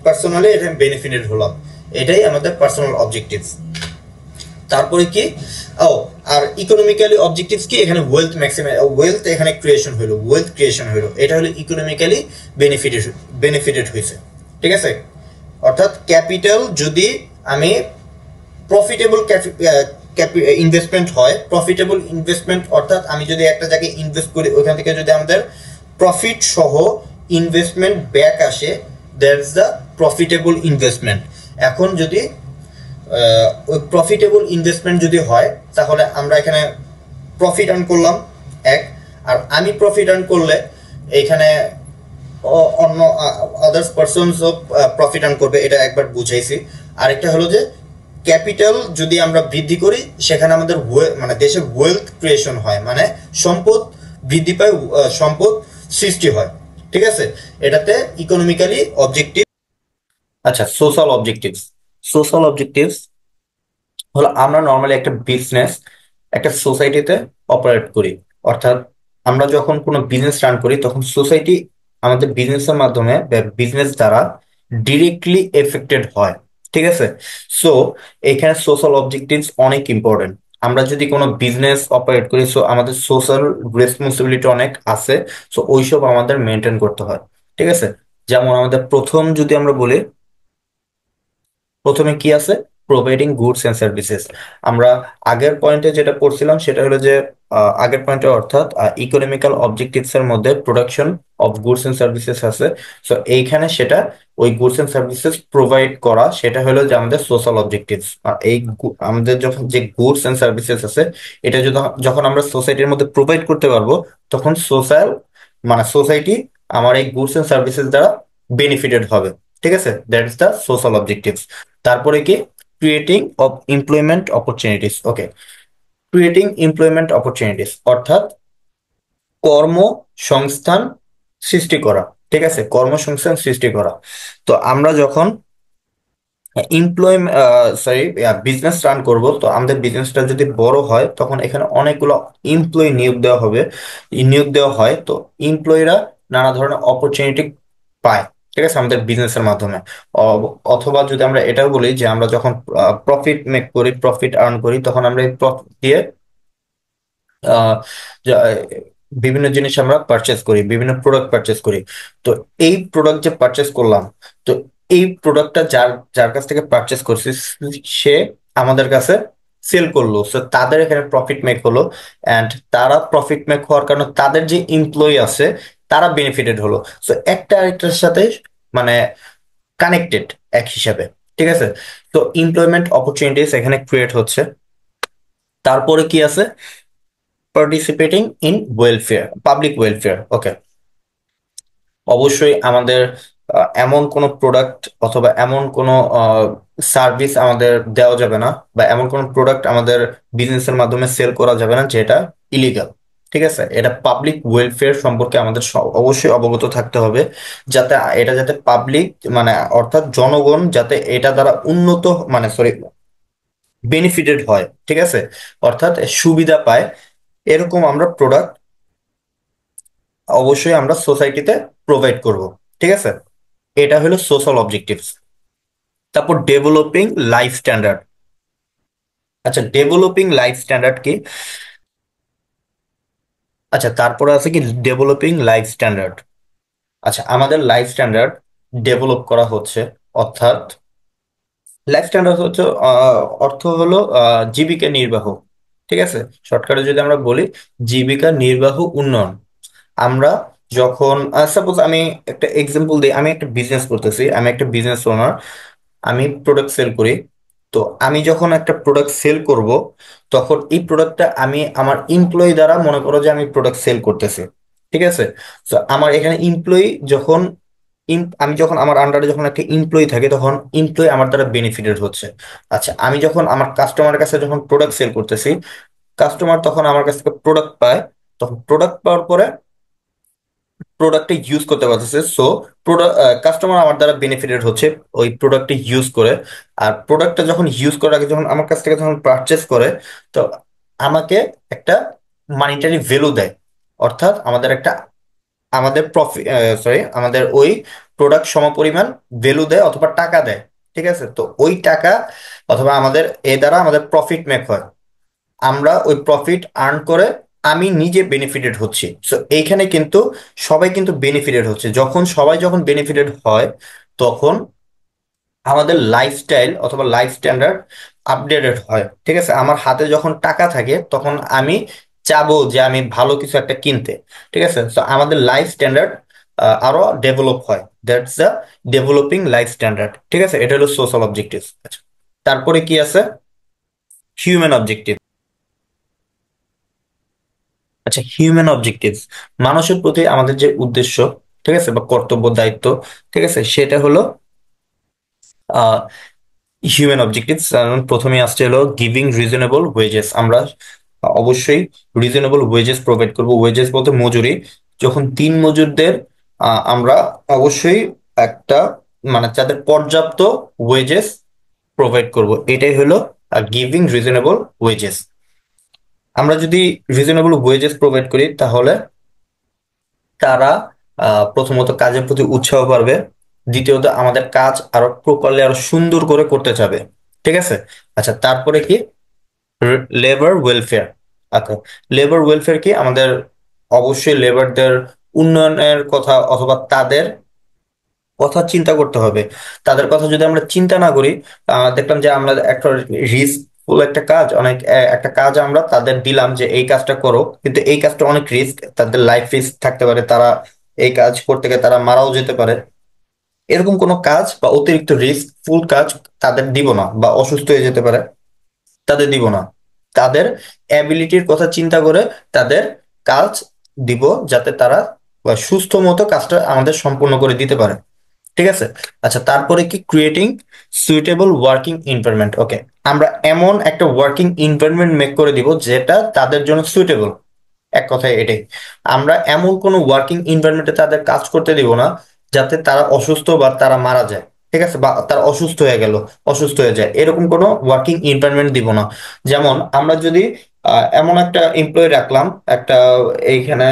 Speaker 1: পার্সোনালি এটা বেনিফিটেড হলাম। এটাই আমাদের পার্সোনাল অবজেক্টিভস। তারপরে কি? ও, আর ইকোনমিক্যালি অবজেক্টিভস কি? এখানে ওয়েলথ ম্যাক্সিমাম, ওয়েলথ এখানে ক্রিয়েশন হলো, ওয়েলথ ক্রিয়েশন হলো, এটা হলো ইকোনমিক্যালি বেনিফিটেড বেনিফিটেড হয়েছে। ঠিক আছে? অর্থাৎ ক্যাপিটাল যদি আমি প্রফিটেবল ইনভেস্টমেন্ট হয়, প্রফিটেবল ইনভেস্টমেন্ট অর্থাৎ আমি যদি একটা জায়গায় ইনভেস্ট করি ওইখান থেকে যদি আমাদের প্রফিট সহ ইনভেস্টমেন্ট ব্যাক আসে, দ্যাটস দ্য প্রফিটেবল ইনভেস্টমেন্ট। এখন যদি ওই প্রফিটেবল ইনভেস্টমেন্ট যদি হয়, তাহলে আমরা এখানে প্রফিট আর্ন করলাম এক, আর আমি প্রফিট আর্ন করলে এখানে অন্য আদার্স পারসনসও প্রফিট আর্ন করবে, এটা একবার বুঝাইছি। আরেকটা হলো যে ক্যাপিটাল যদি আমরা বৃদ্ধি করি সেখানে আমাদের মানে দেশের ওয়েলথ ক্রিয়েশন হয়, মানে সম্পদ বৃদ্ধি পায়, সম্পদ সৃষ্টি হয়। ঠিক আছে? এটাতে ইকোনমিক্যালি অবজেক্টিভ। আচ্ছা, সোশ্যাল অবজেক্টিভস। সোশ্যাল অবজেক্টিভস হলো আমরা নর্মালি একটা বিজনেস একটা সোসাইটিতে অপারেট করি, অর্থাৎ আমরা যখন কোনো বিজনেস রান করি তখন সোসাইটি আমাদের বিজনেসের মাধ্যমে বিজনেস দ্বারা ডিরেক্টলি এফেক্টেড হয়। ঠিক আছে? সো এখানে সোশ্যাল অবজেক্টিভস অনেক ইম্পর্টেন্ট। আমরা যদি কোনো বিজনেস অপারেট করি, সো আমাদের সোশ্যাল রেসপন্সিবিলিটি অনেক আছে, সো ওইসব আমাদের মেনটেন করতে হয়। ঠিক আছে? যেমন আমাদের প্রথম যদি আমরা বলি, প্রথমে কি আছে? Providing goods and services. আমরা আগের পয়েন্টে যেটা পড়ছিলাম সেটা হলো যে আগের পয়েন্টে অর্থাৎ ইকোনমিক্যাল অবজেক্টিভস এর মধ্যে production of goods and services আছে। সো এইখানে সেটা ওই গুডস এন্ড সার্ভিসেস প্রোভাইড করা, সেটা হলো যে আমাদের সোশ্যাল অবজেক্টিভস। আর এই আমাদের যখন যে গুডস এন্ড সার্ভিসেস আছে এটা যদি যখন আমরা সোসাইটির মধ্যে প্রোভাইড করতে পারবো, তখন সোশ্যাল মানে সোসাইটি আমার এই গুডস এন্ড সার্ভিসেস দ্বারা বেনিফিটেড হবে। ঠিক আছে? That is the social objectives. তারপরে কি? Creating of employment opportunities. Okay, creating employment opportunities, অর্থাৎ কর্মসংস্থান সৃষ্টি করা। ঠিক আছে, কর্মসংস্থান সৃষ্টি করা। তো আমরা যখন এমপ্লয় সরি বিজনেস রান করব, তো আমাদের বিজনেসটা যদি বড় হয় তখন এখানে অনেকগুলো এমপ্লয়ি নিয়োগ দেওয়া হবে, নিয়োগ দেওয়া হয়। তো এমপ্লয়িরা নানা ধরনের অপরচুনিটি পায়, ঠিক আছে, আমাদের বিজনেসের মাধ্যমে। অথবা যদি আমরা এটাও বলি যে আমরা যখন প্রফিট মেক করি, প্রফিট আর্ন করি, তখন আমরা এই প্রফিট দিয়ে আহ, যা- বিভিন্ন জিনিস আমরা পারচেস করি, বিভিন্ন প্রোডাক্ট পারচেস করি। তো এই প্রোডাক্ট যে পারচেস করলাম, তো এই প্রোডাক্টটা যার যার কাছ থেকে পারচেস করছি সে আমাদের কাছে সেল করলো, তো তাদের এখানে প্রফিট মেক হলো। অ্যান্ড তারা প্রফিট মেক হওয়ার কারণে তাদের যে এমপ্লয়ি আছে তারা বেনিফিটেড হলো। তো একটা আরেকটার সাথে মানে কানেক্টেড এক হিসাবে। ঠিক আছে, তো এমপ্লয়মেন্ট অপরচুনিটিস এখানে ক্রিয়েট হচ্ছে। তারপরে কি আছে, participating in welfare, public welfare. Okay, অবশ্যই আমাদের এমন কোনো প্রোডাক্ট অথবা এমন কোনো সার্ভিস আমাদের দেওয়া যাবে না, বা এমন কোনো প্রোডাক্ট আমাদের বিজনেসের মাধ্যমে সেল করা যাবে না যেটা ইলিগাল। ঠিক আছে, এটা পাবলিক ওয়েলফেয়ার সম্পর্কে আমাদের অবশ্যই অবগত থাকতে হবে, যাতে এটা যাতে পাবলিক মানে অর্থাৎ জনগণ যাতে এটা দ্বারা উন্নত মানে সরি বেনিফিটেড হয়। ঠিক আছে, অর্থাৎ সুবিধা পায়, এরকম আমরা প্রোডাক্ট অবশ্যই আমরা সোসাইটিতে প্রোভাইড করব। ঠিক আছে, এটা হলো সোশ্যাল অবজেক্টিভস। তারপর ডেভেলপিং লাইফ স্ট্যান্ডার্ড। আচ্ছা, ডেভেলপিং লাইফ স্ট্যান্ডার্ড কি? আচ্ছা, তারপরে আছে কি ডেভেলপিং লাইফ স্ট্যান্ডার্ড। আচ্ছা, আমাদের লাইফ স্ট্যান্ডার্ড ডেভেলপ করা হচ্ছে, অর্থাৎ লাইফ স্ট্যান্ডার্ড হচ্ছে অর্থ হলো জীবিকা নির্বাহ। ঠিক আছে, শর্টকাটে যদি আমরা বলি জীবিকা নির্বাহ উন্নয়ন। আমরা যখন সাপোজ আমি একটা এক্সাম্পল দিই, আমি একটা বিজনেস করতেছি, আমি একটা বিজনেস ওনার, আমি প্রোডাক্ট সেল করি। তো আমি যখন একটা প্রোডাক্ট সেল করব, তখন এই প্রোডাক্টটা আমি আমার এমপ্লয়ি দ্বারা মনে করো যে আমি প্রোডাক্ট সেল করতেছি। ঠিক আছে, তো আমার এখানে এমপ্লয়ি যখন আমি যখন আমার আন্ডারে যখন একটা এমপ্লয়ি থাকে তখন এমপ্লয়ি আমার দ্বারা বেনিফিটেড হচ্ছে। আচ্ছা, আমি যখন আমার কাস্টমারের কাছে যখন প্রোডাক্ট সেল করতেছি, কাস্টমার তখন আমার কাছ থেকে প্রোডাক্ট পায়। তখন প্রোডাক্ট পাওয়ার পরে প্রোডাক্টটা ইউজ করতে পারতেছে, সো প্রোডাক্ট কাস্টমার আমার দ্বারা বেনিফিটেড হচ্ছে ওই প্রোডাক্টটা ইউজ করে। আর প্রোডাক্টটা যখন ইউজ করার আগে যখন আমার কাছ থেকে যখন পারচেস করে, তো আমাকে একটা মানিটারি ভ্যালু দেয়, অর্থাৎ আমাদের একটা আমাদের প্রফিট আমাদের ওই প্রোডাক্ট সমপরিমাণ ভ্যালু দেয় অথবা টাকা দেয়। ঠিক আছে, তো ওই টাকা অথবা আমাদের এ দ্বারা আমাদের প্রফিট মেক হয়, আমরা ওই প্রফিট আর্ন করে আমি নিজে বেনিফিটেড হচ্ছি। সো এইখানে কিন্তু সবাই কিন্তু বেনিফিটেড হচ্ছে। যখন সবাই যখন বেনিফিটেড হয়, তখন আমাদের লাইফস্টাইল অথবা লাইফ স্ট্যান্ডার্ড আপডেটেড হয়। ঠিক আছে, আমার হাতে যখন টাকা থাকে তখন আমি চাবো যে আমি ভালো কিছু একটা কিনতে। ঠিক আছে, তো আমাদের লাইফ স্ট্যান্ডার্ড আরো ডেভেলপ হয়, that's the developing life standard. ঠিক আছে, এটা হলো সোশ্যাল অবজেক্টিভ। তারপরে কি আছে, হিউম্যান অবজেক্টিভ। আচ্ছা, হিউম্যান অবজেক্টিভস, মানুষের প্রতি আমাদের যে উদ্দেশ্য, ঠিক আছে, বা কর্তব্য দায়িত্ব, ঠিক আছে, সেটা হলো হিউম্যান অবজেক্টিভস। প্রথমে আসছে হলো গিভিং রিজনেবল ওয়েজেস। আমরা অবশ্যই রিজনেবল ওয়েজেস প্রোভাইড করব। ওয়েজেস বলতে মজুরি। যখন তিন মজুরদের আমরা অবশ্যই একটা মানে যাদের পর্যাপ্ত ওয়েজেস প্রোভাইড করব, এটাই হলো গিভিং রিজনেবল ওয়েজেস। আমরা যদি রিজনেবল ওয়েজেস প্রোভাইড করি, তাহলে তারা প্রথমত কাজের প্রতি উৎসাহ পাবে, দ্বিতীয়ত আমাদের কাজ আরো প্রপারলি আরো সুন্দর করে করতে চাবে। ঠিক আছে, আচ্ছা, তারপরে কি লেবার ওয়েলফেয়ার। আচ্ছা, লেবার ওয়েলফেয়ার কি, আমাদের অবশ্যই লেবারদের উন্নয়নের কথা অথবা তাদের কথা চিন্তা করতে হবে। তাদের কথা যদি আমরা চিন্তা না করি, দেখলাম যে আমরা একটা রিস্কফুল একটা কাজ, অনেক একটা কাজ আমরা তাদের দিলাম যে এই কাজটা করো, কিন্তু এই কাজটা অনেক রিস্ক, তাদের লাইফ রিস্ক থাকতে পারে, তারা এই কাজ করতে গিয়ে তারা মারাও যেতে পারে। এরকম কোনো কাজ বা অতিরিক্ত রিস্ক ফুল কাজ তাদের দিব না, বা অসুস্থ হয়ে যেতে পারে তাদের দিব না। তাদের অ্যাবিলিটির কথা চিন্তা করে তাদের কাজ দিব, যাতে তারা সুস্থ মতো কাজটা আমাদের সম্পূর্ণ করে দিতে পারে। ঠিক আছে। আচ্ছা, তারপরে কি ক্রিয়েটিং সুইটেবল ওয়ার্কিং এনভায়রনমেন্ট। ওকে, আমরা এমন একটা ওয়ার্কিং এনভায়রনমেন্ট মেক করে দিব যেটা তাদের জন্য সুইটেবল। এক কথায় এটাই, আমরা এমন কোনো ওয়ার্কিং এনভায়রনমেন্টে তাদের কাজ করতে দিব না যাতে তারা অসুস্থ বা তারা মারা যায়। ঠিক আছে, বা তারা অসুস্থ হয়ে গেল, অসুস্থ হয়ে যায়, এরকম কোনো ওয়ার্কিং এনভায়রনমেন্ট দিব না। যেমন আমরা যদি এমন একটা এমপ্লয়ি রাখলাম, একটা এইখানে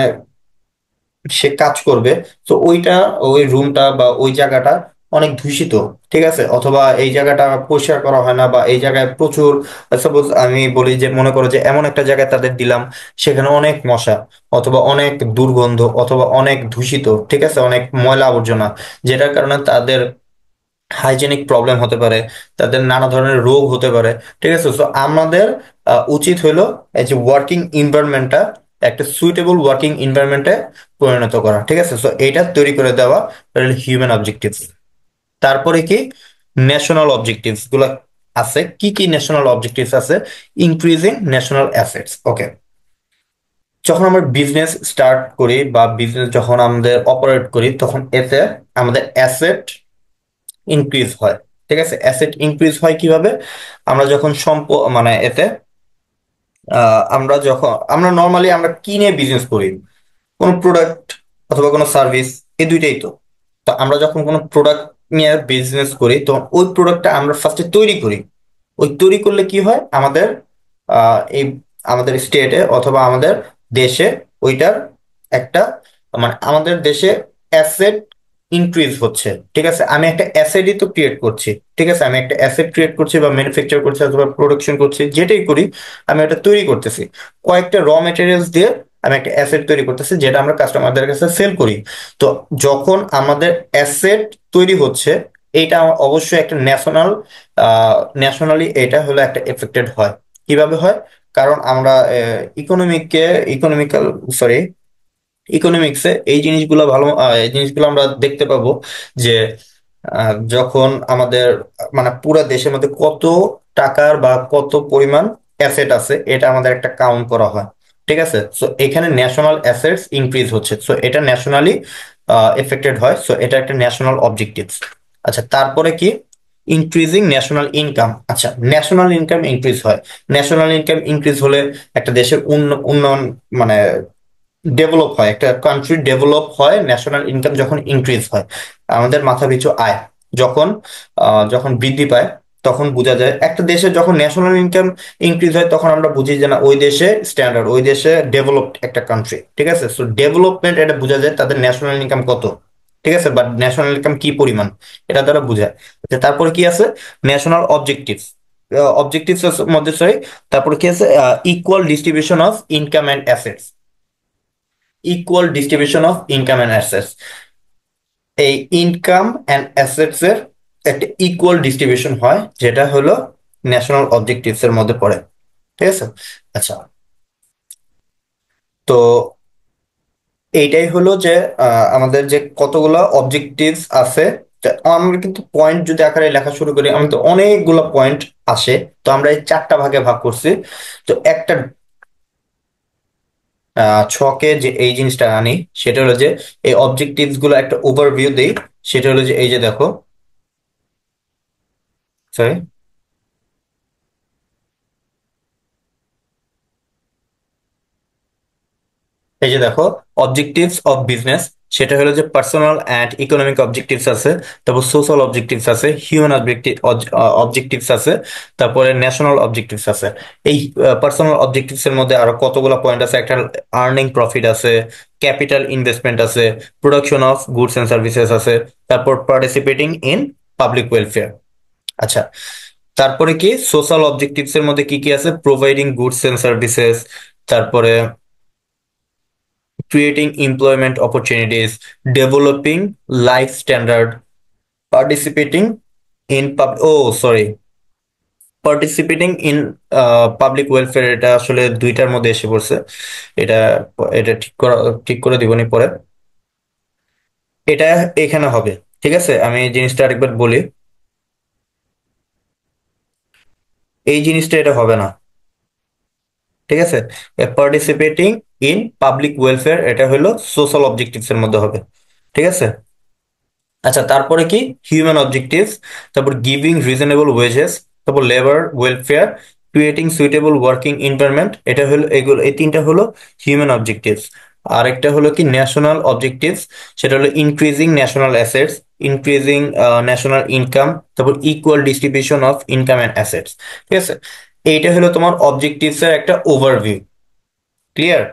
Speaker 1: সে কাজ করবে, তো ওইটা, ওই রুমটা বা ওই জায়গাটা অনেক দূষিত। ঠিক আছে, অথবা এই জায়গাটা পরিষ্কার করা হয় না, বা এই জায়গায় প্রচুর, সাপোজ আমি বলি যে মনে করো যে এমন একটা জায়গায় তাদের দিলাম, সেখানে অনেক মশা, অথবা অনেক দুর্গন্ধ, অথবা অনেক দূষিত, ঠিক আছে, অনেক ময়লা আবর্জনা, যেটার কারণে তাদের হাইজেনিক প্রবলেম হতে পারে, তাদের নানা ধরনের রোগ হতে পারে। ঠিক আছে, তো আমাদের উচিত হলো এই যে ওয়ার্কিং এনভায়রনমেন্টটা একটা সুইটেবল ওয়ার্কিং এনভায়রনমেন্টে পরিণত করা। ঠিক আছে, তো এইটা তৈরি করে দেওয়া হিউম্যান অবজেক্টিভস। তারপরে কি ন্যাশনাল অবজেক্টিভস গুলো আছে, কি কি ন্যাশনাল অবজেক্টিভস আছে? Increasing national assets. ওকে, যখন আমরা বিজনেস স্টার্ট করি বা বিজনেস যখন আমাদের অপারেট করি, তখন এতে আমাদের অ্যাসেট ইনক্রিজ হয়। ঠিক আছে, অ্যাসেট ইনক্রিজ হয় কিভাবে? আমরা যখন মানে এতে আমরা যখন আমরা নর্মালি আমরা কিনে বিজনেস করি, কোনো প্রোডাক্ট অথবা কোনো সার্ভিস, এই দুইটাই তো। তো আমরা যখন কোনো প্রোডাক্ট নিয়ে বিজনেস করি, তো ওই প্রোডাক্টটা আমরা ফার্স্টে তৈরি করি। ওই তৈরি করলে কি হয়, আমাদের এই আমাদের স্টেটে অথবা আমাদের দেশে ওইটার একটা, মানে আমাদের দেশে অ্যাসেট ইনক্রিজ হচ্ছে। ঠিক আছে, আমি একটা অ্যাসেটই তো ক্রিয়েট করছি। ঠিক আছে, আমি একটা অ্যাসেট ক্রিয়েট করছি বা ম্যানুফ্যাকচার করছি অথবা প্রোডাকশন করছি, যেটাই করি আমি এটা তৈরি করতেছি। কয়েকটা র মেটেরিয়ালস দিয়ে আমি একটা অ্যাসেট তৈরি করতেছি, যেটা আমরা কাস্টমারদের কাছে সেল করি। তো যখন আমাদের অ্যাসেট তৈরি হচ্ছে, এইটা অবশ্যই একটা ন্যাশনালি এটা হলো একটা এফেক্টেড হয়। কিভাবে হয়? কারণ আমরা ইকোনমিককে ইকোনমিক্যাল সরি ইকোনমিক্সে এই জিনিসগুলো ভালো, এই জিনিসগুলো আমরা দেখতে পাবো যে যখন আমাদের মানে পুরো দেশের মধ্যে কত টাকার বা কত পরিমাণ অ্যাসেট আছে, এটা আমাদের একটা কাউন্ট করা হয়। ঠিক আছে, সো এখানে ন্যাশনাল অ্যাসেটস ইনক্রিজ হচ্ছে, সো এটা ন্যাশনালি এফেক্টেড হয়, সো এটা একটা ন্যাশনাল অবজেক্টিভস। আচ্ছা, তারপরে কি ইনক্রিজিং ন্যাশনাল ইনকাম। আচ্ছা, ন্যাশনাল ইনকাম ইনক্রিজ হয়। ন্যাশনাল ইনকাম ইনক্রিজ হলে একটা দেশের উন্নয়ন, মানে ডেভেলপ হয়, একটা কান্ট্রি ডেভেলপ হয় ন্যাশনাল ইনকাম যখন ইনক্রিজ হয়। আমাদের মাথাপিছু আয় যখন যখন বৃদ্ধি পায়, তখন বোঝা যায় একটা দেশে যখন ন্যাশনাল ইনকাম ইনক্রিজ হয়, তখন আমরা বুঝি যে না, ওই দেশে স্ট্যান্ডার্ড, ওই দেশে ডেভেলপড একটা কান্ট্রি। ঠিক আছে, সো ডেভেলপমেন্ট এটা বোঝা যায় তাদের ন্যাশনাল ইনকাম কত। ঠিক আছে, বাট ন্যাশনাল ইনকাম কি পরিমাণ, এটা দ্বারা বোঝায়। তারপরে কি আছে? National objectives. অবজেক্টিভস মধ্যে সরি, তারপরে কি আছে? Equal distribution of income and assets. Equal distribution of income and assets, এই ইনকাম অ্যান্ড অ্যাসেটস এর একটা ইকুয়াল ডিস্ট্রিবিউশন হয়, যেটা হলো ন্যাশনাল অবজেক্টিভস এর মধ্যে পড়ে। ঠিক আছে। আচ্ছা, তো এইটাই হলো যে আমাদের যে কতগুলো অবজেক্টিভস আছে। তা আমরা কিন্তু পয়েন্ট যদি আকারে লেখা শুরু করি, আমাদের অনেকগুলো পয়েন্ট আসে। তো আমরা এই চারটা ভাগে ভাগ করছি। তো একটা ছকে যে এই জিনিসটা আনি, সেটা হলো যে এই অবজেক্টিভস গুলো একটা ওভারভিউ দেই। সেটা হলো যে এই যে দেখো, সরি, এই যে দেখো, অবজেক্টিভস অফ বিজনেস, সেটা হলো যে পার্সোনাল অ্যান্ড ইকোনমিক অবজেক্টিভস আছে, তারপর সোশ্যাল অবজেক্টিভস আছে, হিউম্যান অবজেক্টিভস আছে, তারপরে ন্যাশনাল অবজেক্টিভস আছে। এই পার্সোনাল অবজেক্টিভস এর মধ্যে আরো কতগুলো পয়েন্ট আছে, একটা আর্নিং প্রফিট আছে, ক্যাপিটাল ইনভেস্টমেন্ট আছে, production of goods and services আছে, তারপর পার্টিসিপেটিং ইন পাবলিক ওয়েলফেয়ার। আচ্ছা, তারপরে কি সোশ্যাল অবজেক্টিভস এর মধ্যে কি কি আছে? প্রোভাইডিং গুডস এন্ড সার্ভিসেস, তারপরে creating employment opportunities, developing life standard, participating in participating in public welfare. এটা আসলে দুইটার মধ্যে এসে পড়ছে। এটা এটা ঠিক করে দিবনি পরে, এটা এখানে হবে। ঠিক আছে, আমি এই জিনিসটা আরেকবার বলি, এই জিনিসটা এটা হবে না। ঠিক আছে, পার্টিসিপেটিং ইন পাবলিক ওয়েলফেয়ার এটা হলো সোশ্যাল অবজেক্টিভস এর মধ্যে হবে। ঠিক আছে, আচ্ছা, তারপরে কি হিউম্যান অবজেক্টিভস, তারপর গিভিং রিজনেবল ওয়েজেস, তারপর labour welfare, creating suitable working environment, এটা হলো এগুলো, এই তিনটা হলো হিউম্যান অবজেক্টিভস। আরেকটা হলো কি ন্যাশনাল অবজেক্টিভস, সেটা হলো increasing national assets, increasing national income, তারপর equal distribution of income and assets. ঠিক আছে, এইটা হলো তোমার অবজেক্টিভস এর একটা ওভারভিউ। ক্লিয়ার?